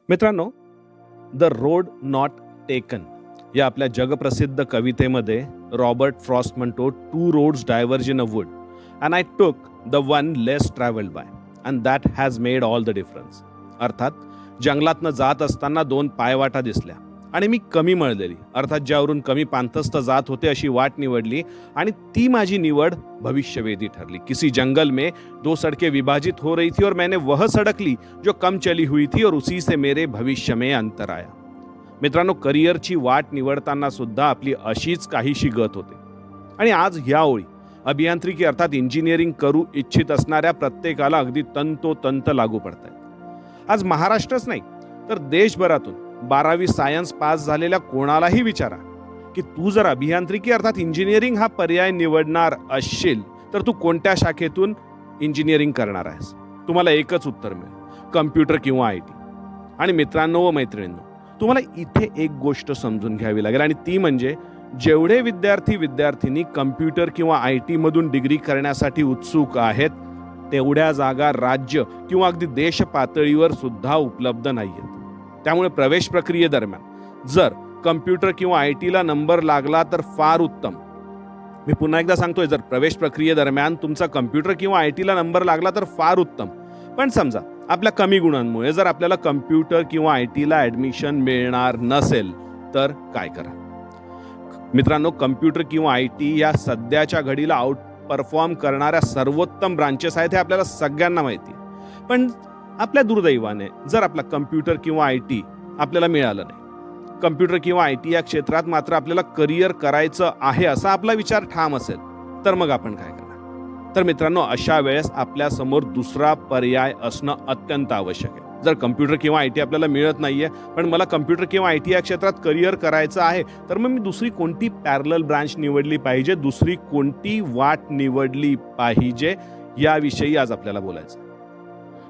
मित्रांनो, the road not taken या आपल्या जगप्रसिद्ध कवितेमध्ये रॉबर्ट फ्रॉस्ट म्हणतो, two roads diverge in a wood and I took the one less travelled by and that has made all the difference. अर्थात जंगलातनं जात असताना दोन पायवाटा दिसल्या आणि मी कमी मळलेली, अर्थात ज्यावरून कमी पांथस्त जात होते अशी वाट निवडली आणि ती माझी निवड भविष्यवेधी ठरली. किसी जंगल में दो सड़कें विभाजित हो रही थी और मैंने वह सड़क ली जो कम चली हुई थी और उसी से मेरे भविष्य में अंतर आया. मित्रांनो, करिअरची वाट निवडताना सुद्धा आपली अशीच काहीशी गत होते. आणि आज ह्या ओळी अभियांत्रिकी अर्थात इंजिनिअरिंग करू इच्छित असणाऱ्या प्रत्येकाला अगदी तंतोतंत लागू पडत आहेत. आज महाराष्ट्रच नाही तर देशभरातून 12वी सायन्स पास झालेल्या कोणालाही विचारा की तू जर अभियांत्रिकी अर्थात इंजिनिअरिंग हा पर्याय निवडणार असशील तर तू कोणत्या शाखेतून इंजिनिअरिंग करणार आहेस. तुम्हाला एकच उत्तर मिळेल, कम्प्युटर किंवा IT. आणि मित्रांनो व मैत्रिणींनो, तुम्हाला इथे एक गोष्ट समजून घ्यावी लागेल आणि ती म्हणजे जेवढे विद्यार्थी कम्प्युटर किंवा IT मधून डिग्री करण्यासाठी उत्सुक आहेत तेवढ्या जागा राज्य किंवा अगदी देश पातळीवर सुद्धा उपलब्ध नाहीयेत. त्यामुळे प्रवेश प्रक्रियेदरम्यान जर कम्प्युटर किंवा ITला नंबर लागला तर फार उत्तम. मी पुन्हा एकदा सांगतोय, जर प्रवेश प्रक्रियेदरम्यान तुमचा कम्प्युटर किंवा ITला नंबर लागला तर फार उत्तम. पण समजा आपल्या कमी गुणांमुळे जर आपल्याला कम्प्युटर किंवा ITला ॲडमिशन मिळणार नसेल तर काय करा. मित्रांनो, कम्प्युटर किंवा IT या सध्याच्या घडीला आउट परफॉर्म करणाऱ्या सर्वोत्तम ब्रांचेस आहेत हे आपल्याला सगळ्यांना माहिती आहे. पण आपल्या दुर्दैवाने जर आपला कम्प्युटर किंवा IT आपल्याला मिळालं नाही, कम्प्युटर किंवा IT या क्षेत्रात मात्र आपल्याला करिअर करायचं आहे असा आपला विचार ठाम असेल तर मग आपण काय करणार. तर मित्रांनो, अशा वेळेस आपल्यासमोर दुसरा पर्याय असणं अत्यंत आवश्यक आहे. जर कम्प्युटर किंवा IT आपल्याला मिळत नाहीये पण मला कम्प्युटर किंवा IT या क्षेत्रात करिअर करायचं आहे तर मग मी दुसरी कोणती पॅरलल ब्रांच निवडली पाहिजे, दुसरी कोणती वाट निवडली पाहिजे याविषयी आज आपल्याला बोलायचं.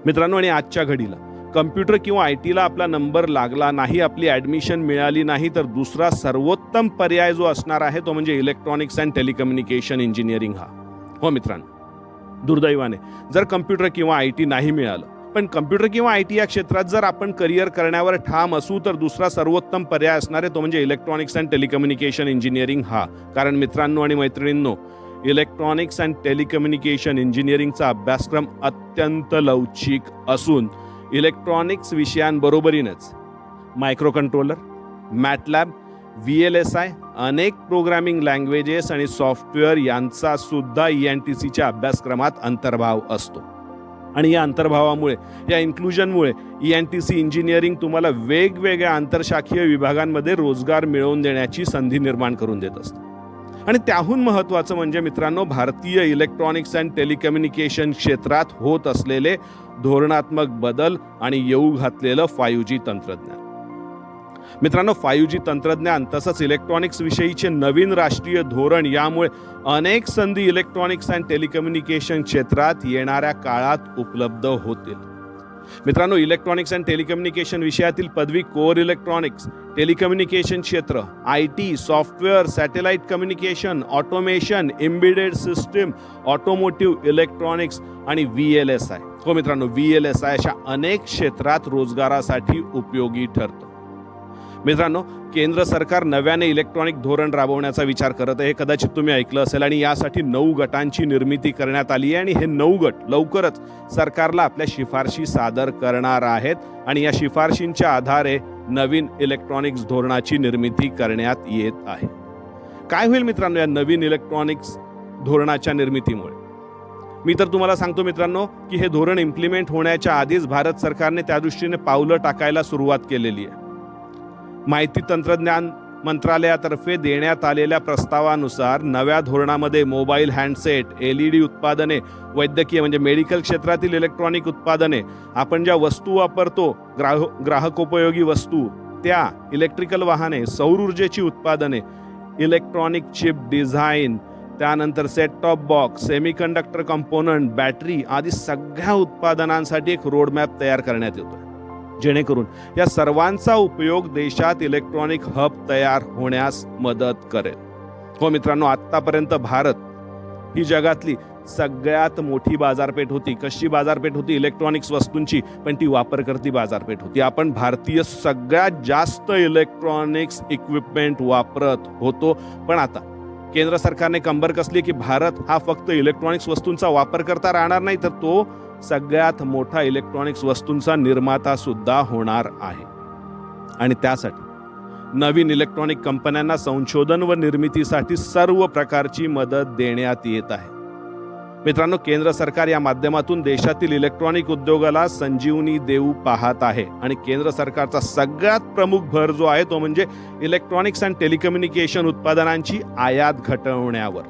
मित्रांनो, आणि आजच्या घडीला कम्प्युटर किंवा ITला आपला नंबर लागला नाही, आपली ॲडमिशन मिळाली नाही तर दुसरा सर्वोत्तम पर्याय जो असणार आहे तो म्हणजे इलेक्ट्रॉनिक्स अँड टेलिकम्युनिकेशन इंजिनिअरिंग हा. हो मित्रांनो, दुर्दैवाने जर कम्प्युटर किंवा IT नाही मिळालं पण कम्प्युटर किंवा IT या क्षेत्रात जर आपण करिअर करण्यावर ठाम असू तर दुसरा सर्वोत्तम पर्याय असणार आहे तो म्हणजे इलेक्ट्रॉनिक्स अँड टेलिकम्युनिकेशन इंजिनिअरिंग हा. कारण मित्रांनो आणि मैत्रिणींनो, इलेक्ट्रॉनिक्स अँड टेलिकम्युनिकेशन इंजिनिअरिंगचा अभ्यासक्रम अत्यंत लवचिक असून इलेक्ट्रॉनिक्स विषयांबरोबरीनच मायक्रो कंट्रोलर, मॅटलॅब, VLSI, अनेक प्रोग्रामिंग लँग्वेजेस आणि सॉफ्टवेअर यांचा सुद्धा ENTCच्या अभ्यासक्रमात अंतर्भाव असतो. आणि या अंतर्भावामुळे, या इन्क्लुजनमुळे ENTC इंजिनिअरिंग तुम्हाला वेगवेगळ्या आंतरशाखीय विभागांमध्ये रोजगार मिळवून देण्याची संधी निर्माण करून देत असते. आणि त्याहून महत्त्वाचं म्हणजे मित्रांनो, भारतीय इलेक्ट्रॉनिक्स अँड टेलिकम्युनिकेशन क्षेत्रात होत असलेले धोरणात्मक बदल आणि येऊ घातलेलं 5G तंत्रज्ञान. मित्रांनो, 5G तंत्रज्ञान तसंच इलेक्ट्रॉनिक्स विषयीचे नवीन राष्ट्रीय धोरण यामुळे अनेक संधी इलेक्ट्रॉनिक्स अँड टेलिकम्युनिकेशन क्षेत्रात येणाऱ्या काळात उपलब्ध होतील. मित्रांनो, इलेक्ट्रॉनिक्स अँड टेलिकम्युनिकेशन विषयातील पदवी कोर इलेक्ट्रॉनिक्स, टेलिकम्युनिकेशन क्षेत्र, IT, software, satellite communication, automation, embedded system, automotive electronics आणि VLSI. हो मित्रांनो, VLSI अशा अनेक क्षेत्रात रोजगारासाठी उपयोगी ठरतं. मित्रांनो, केंद्र सरकार नव्याने इलेक्ट्रॉनिक धोरण राबवण्याचा विचार करत आहे. हे कदाचित तुम्ही ऐकलं असेल आणि यासाठी 9 गटांची निर्मिती करण्यात आली आहे आणि हे 9 गट लवकरच सरकारला आपल्या शिफारशी सादर करणार आहेत आणि या शिफारशींच्या आधारे नवीन इलेक्ट्रॉनिक्स धोरणाची निर्मिती करण्यात येत आहे. काय होईल मित्रांनो या नवीन इलेक्ट्रॉनिक्स धोरणाच्या निर्मितीमुळे? मी तर तुम्हाला सांगतो मित्रांनो की हे धोरण इम्प्लिमेंट होण्याच्या आधीच भारत सरकारने त्या दृष्टीने पावलं टाकायला सुरुवात केलेली आहे. माहिती तंत्रज्ञान मंत्रालयातर्फे देण्यात आलेल्या प्रस्तावानुसार नव्या धोरणामध्ये मोबाईल हँडसेट, LED उत्पादने, वैद्यकीय म्हणजे मेडिकल क्षेत्रातील इलेक्ट्रॉनिक उत्पादने, आपण ज्या वस्तू वापरतो ग्राहकोपयोगी वस्तू, त्या इलेक्ट्रिकल वाहने, सौर ऊर्जेची उत्पादने, इलेक्ट्रॉनिक चिप डिझाईन, त्यानंतर set top box, semiconductor component, battery आदी सगळ्या उत्पादनांसाठी एक रोडमॅप तयार करण्यात येतो जेणेकरून या सर्वांचा उपयोग देशात इलेक्ट्रॉनिक हब तयार होण्यास मदत करेल. हो मित्रांनो, आतापर्यंत भारत ही जगातली सगळ्यात मोठी बाजारपेठ होती. कशी बाजारपेठ होती? इलेक्ट्रॉनिक्स वस्तूंची, पण ती वापरकर्ती बाजारपेठ होती. आपण भारतीय सगळ्यात जास्त इलेक्ट्रॉनिक्स इक्विपमेंट वापरत होतो. पण आता केंद्र सरकारने कंबर कसली की भारत हा फक्त इलेक्ट्रॉनिक्स वस्तूंचा वापर करता राहणार नाही, तर तो सगळ्यात मोठा इलेक्ट्रॉनिक्स वस्तूंचा निर्माता सुद्धा होणार आहे. आणि त्यासाठी नवीन इलेक्ट्रॉनिक कंपन्यांना संशोधन व निर्मितीसाठी सर्व प्रकारची मदत देण्यात येत आहे. मित्रांनो, केंद्र सरकार या माध्यमातून देशातील इलेक्ट्रॉनिक उद्योगाला संजीवनी देऊ पाहत आहे. आणि केंद्र सरकारचा सगळ्यात प्रमुख भर जो आहे तो म्हणजे इलेक्ट्रॉनिक्स अँड टेलिकम्युनिकेशन उत्पादनांची आयात घटवण्यावर.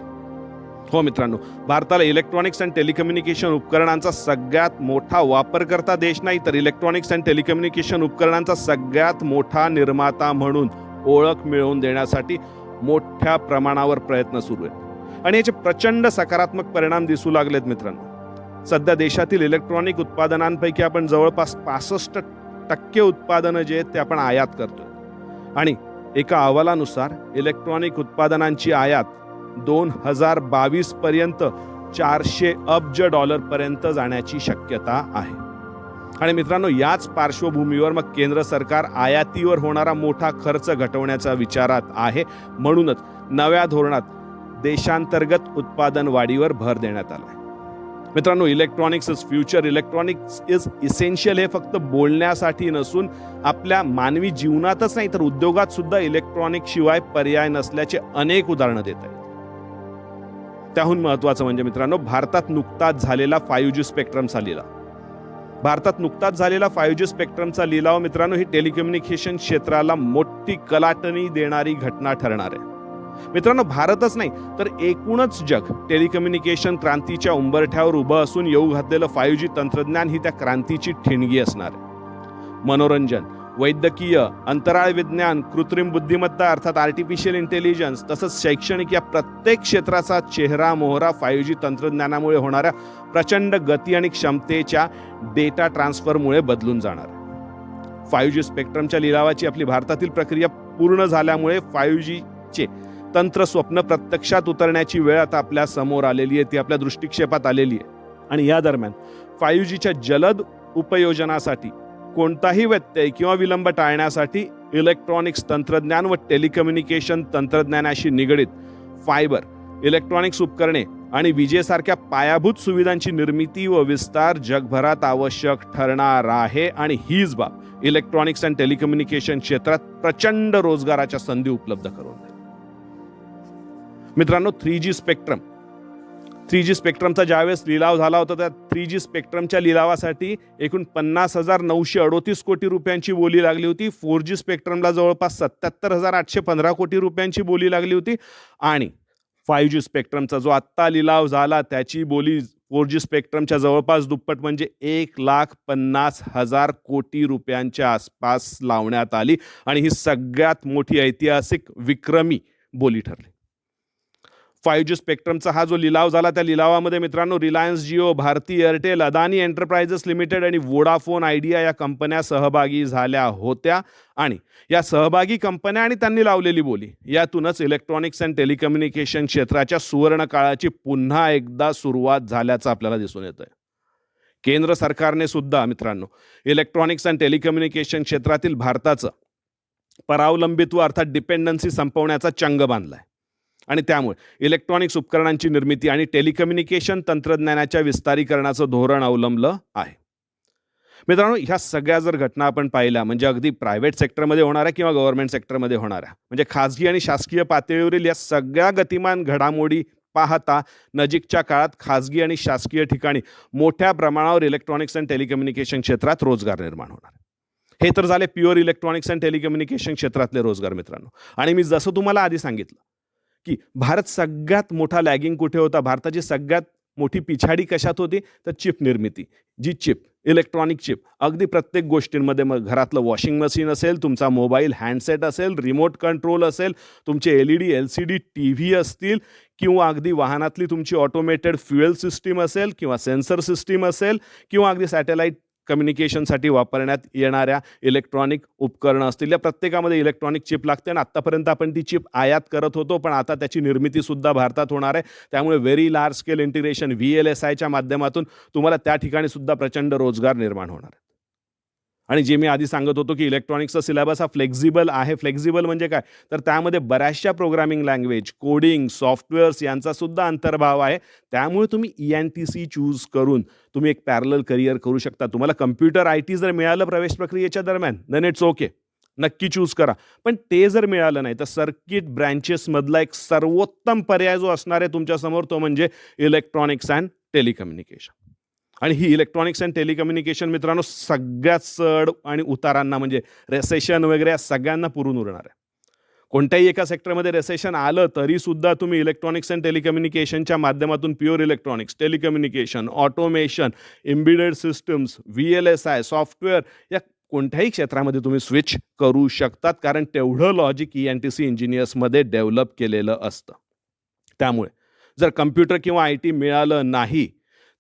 हो मित्रांनो, भारताला इलेक्ट्रॉनिक्स अँड टेलिकम्युनिकेशन उपकरणांचा सगळ्यात मोठा वापरकर्ता देश नाही, तर इलेक्ट्रॉनिक्स अँड टेलिकम्युनिकेशन उपकरणांचा सगळ्यात मोठा निर्माता म्हणून ओळख मिळवून देण्यासाठी मोठ्या प्रमाणावर प्रयत्न सुरू आहेत. आणि याचे प्रचंड सकारात्मक परिणाम दिसू लागलेत मित्रांनो. सध्या देशातील इलेक्ट्रॉनिक उत्पादनांपैकी आपण जवळपास 65% उत्पादनं जे आहेत ते आपण आयात करतोय. आणि एका अहवालानुसार इलेक्ट्रॉनिक उत्पादनांची आयात 2022 पर्यंत $400 अब्ज पर्यंत जाण्याची शक्यता आहे. आणि मित्रांनो, याच पार्श्वभूमीवर मग केंद्र सरकार आयातीवर होणारा मोठा खर्च घटवण्याच्या विचारात आहे. म्हणूनच नव्या धोरणात देशांतर्गत उत्पादन वाढीवर भर देण्यात आला आहे. मित्रांनो, electronics is future, electronics is essential हे फक्त बोलण्यासाठी नसून आपल्या मानवी जीवनातच नाही तर उद्योगात सुद्धा इलेक्ट्रॉनिक शिवाय पर्याय नसल्याचे अनेक उदाहरणं देत आहेत. त्याहून महत्त्वाचं म्हणजे मित्रांनो, भारतात नुकताच झालेला 5G स्पेक्ट्रमचा लिलाव. भारतात नुकताच झालेला 5G स्पेक्ट्रमचा लिलाव मित्रांनो, ही टेलिकम्युनिकेशन क्षेत्राला मोठी कलाटणी देणारी घटना ठरणार आहे. मित्रांनो, भारतच नाही तर एकूणच जग टेलिकम्युनिकेशन क्रांतीच्या उंबरठ्यावर उभं असून येऊ घातलेलं 5G तंत्रज्ञान ही त्या क्रांतीची ठिणगी असणार आहे. मनोरंजन, वैद्यकीय, अंतराळ विज्ञान, कृत्रिम बुद्धिमत्ता अर्थात आर्टिफिशियल इंटेलिजन्स तसंच शैक्षणिक या प्रत्येक क्षेत्राचा चेहरा मोहरा 5G तंत्रज्ञानामुळे होणाऱ्या प्रचंड गती आणि क्षमतेच्या डेटा ट्रान्सफरमुळे बदलून जाणार. 5G स्पेक्ट्रमच्या लिलावाची आपली भारतातील प्रक्रिया पूर्ण झाल्यामुळे 5Gचे तंत्र स्वप्न प्रत्यक्षात उतरण्याची वेळ आता आपल्या समोर आलेली आहे, ती आपल्या दृष्टिक्षेपात आलेली आहे. आणि या दरम्यान 5Gच्या जलद उपयोजनासाठी कोणताही व्यत्यय किंवा विलंब टाळण्यासाठी इलेक्ट्रॉनिक्स तंत्रज्ञान व टेलिकम्युनिकेशन तंत्रज्ञानाशी निगडित फायबर, इलेक्ट्रॉनिक्स उपकरणे आणि विजेसारख्या पायाभूत सुविधांची निर्मिती व विस्तार जगभरात आवश्यक ठरणार आहे. आणि हीच बाब इलेक्ट्रॉनिक्स अँड टेलिकम्युनिकेशन क्षेत्रात प्रचंड रोजगाराच्या संधी उपलब्ध करून देईल. मित्रांनो, 3G स्पेक्ट्रमचा ज्यावेळेस लिलाव झाला होता त्या 3G स्पेक्ट्रमच्या लिलावासाठी एकूण 50,938 कोटी रुपयांची बोली लागली होती. 4G स्पेक्ट्रमला जवळपास 77,815 कोटी रुपयांची बोली लागली होती. आणि 5G स्पेक्ट्रमचा जो आत्ता लिलाव झाला त्याची बोली 4G स्पेक्ट्रमच्या जवळपास दुप्पट म्हणजे 1,50,000 कोटी रुपयांच्या आसपास लावण्यात आली. आणि ही सगळ्यात मोठी ऐतिहासिक विक्रमी बोली ठरली. 5G स्पेक्ट्रमचा हा जो लिलाव झाला त्या लिलावामध्ये मित्रांनो Reliance Jio, Bharti Airtel, Adani Enterprises Limited आणि वोडाफोन आयडिया या कंपन्या सहभागी झाल्या होत्या. आणि या सहभागी कंपन्या आणि त्यांनी लावलेली बोली यातूनच इलेक्ट्रॉनिक्स अँड टेलिकम्युनिकेशन क्षेत्राच्या सुवर्ण काळाची पुन्हा एकदा सुरुवात झाल्याचं आपल्याला दिसून येतंय. केंद्र सरकारने सुद्धा मित्रांनो इलेक्ट्रॉनिक्स अँड टेलिकम्युनिकेशन क्षेत्रातील भारताचं परावलंबित्व अर्थात डिपेंडन्सी संपवण्याचा चंग बांधलाय. आणि त्यामुळे इलेक्ट्रॉनिक्स उपकरणांची निर्मिती आणि टेलिकम्युनिकेशन तंत्रज्ञानाच्या विस्तारीकरणाचं धोरण अवलंबलं आहे. मित्रांनो, ह्या सगळ्या जर घटना आपण पाहिल्या म्हणजे अगदी प्रायव्हेट सेक्टरमध्ये होणाऱ्या किंवा गव्हर्नमेंट सेक्टरमध्ये होणाऱ्या म्हणजे खाजगी आणि शासकीय पातळीवरील या सगळ्या गतिमान घडामोडी पाहता नजीकच्या काळात खाजगी आणि शासकीय ठिकाणी मोठ्या प्रमाणावर इलेक्ट्रॉनिक्स अँड टेलिकम्युनिकेशन क्षेत्रात रोजगार निर्माण होणार. हे तर झाले प्युअर इलेक्ट्रॉनिक्स अँड टेलिकम्युनिकेशन क्षेत्रातले रोजगार मित्रांनो. आणि मी जसं तुम्हाला आधी सांगितलं की भारत सगळ्यात मोठा लॅगिंग कुठे होता, भारताची सगळ्यात मोठी पिछाडी कशात होती तर चिप निर्मिती. जी चिप इलेक्ट्रॉनिक चिप अगदी प्रत्येक गोष्टींमध्ये, मग घरातलं वॉशिंग मशीन असेल, तुमचा मोबाईल हँडसेट असेल, रिमोट कंट्रोल असेल, तुमचे LED LCD TV असतील किंवा अगदी वाहनातली तुमची ऑटोमेटेड फ्युएल सिस्टीम असेल किंवा सेन्सर सिस्टीम असेल किंवा अगदी सॅटेलाइट कम्युनिकेशनसाठी वापरण्यात येणाऱ्या इलेक्ट्रॉनिक उपकरणं असतील. या प्रत्येकामध्ये इलेक्ट्रॉनिक चिप लागते आणि आत्तापर्यंत आपण ती चिप आयात करत होतो, पण आता त्याची निर्मितीसुद्धा भारतात होणार आहे. त्यामुळे व्हेरी लार्ज स्केल इंटिग्रेशन VLSIच्या माध्यमातून तुम्हाला त्या ठिकाणी सुद्धा प्रचंड रोजगार निर्माण होणार आहे. आणि जे मी आधी सांगत होतो की इलेक्ट्रॉनिक्सचा सिलेबस हा फ्लेक्झिबल आहे. फ्लेक्झिबल म्हणजे काय, तर त्यामध्ये बऱ्याचशा प्रोग्रामिंग लँग्वेज, कोडिंग, सॉफ्टवेअर्स यांचा सुद्धा अंतर्भाव आहे. त्यामुळे तुम्ही ENTC चूज करून तुम्ही एक पॅरलल करिअर करू शकता. तुम्हाला कम्प्युटर IT जर मिळालं प्रवेश प्रक्रियेच्या दरम्यान, देन इट्स ओके, नक्की चूज करा. पण ते जर मिळालं नाही तर सर्किट ब्रँचेसमधला एक सर्वोत्तम पर्याय जो असणार आहे तुमच्यासमोर तो म्हणजे इलेक्ट्रॉनिक्स अँड टेलिकम्युनिकेशन. आणि ही इलेक्ट्रॉनिक्स अँड टेलिकम्युनिकेशन मित्रांनो सगळ्यात चढ आणि उतारांना म्हणजे रेसेशन वगैरे या सगळ्यांना पुरून उरणार आहे. कोणत्याही एका सेक्टरमध्ये रेसेशन आलं तरी सुद्धा तुम्ही इलेक्ट्रॉनिक्स अँड टेलिकम्युनिकेशनच्या माध्यमातून pure electronics, telecommunication, automation, embedded systems, VLSI, software या कोणत्याही क्षेत्रामध्ये तुम्ही स्विच करू शकतात, कारण तेवढं लॉजिक ENTC इंजिनियर्समध्ये डेव्हलप केलेलं असतं. त्यामुळे जर कम्प्युटर किंवा IT मिळालं नाही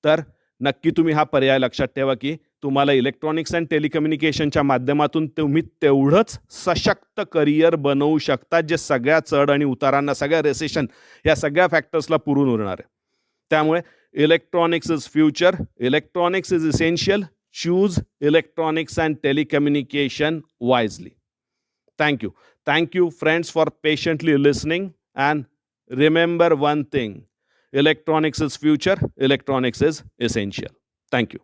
तर नक्की तुम्ही हा पर्याय लक्षात ठेवा की तुम्हाला इलेक्ट्रॉनिक्स अँड टेलिकम्युनिकेशनच्या माध्यमातून तुम्ही तेवढंच सशक्त करिअर बनवू शकता जे सगळ्या चढ आणि उतारांना, सगळ्या रेसेशन या सगळ्या फॅक्टर्सला पुरून उरणार आहे. त्यामुळे electronics is future, electronics is essential, choose electronics and telecommunication wisely. Thank you. Thank you, friends, for patiently listening. And remember one thing, electronics is future, electronics is essential. Thank you.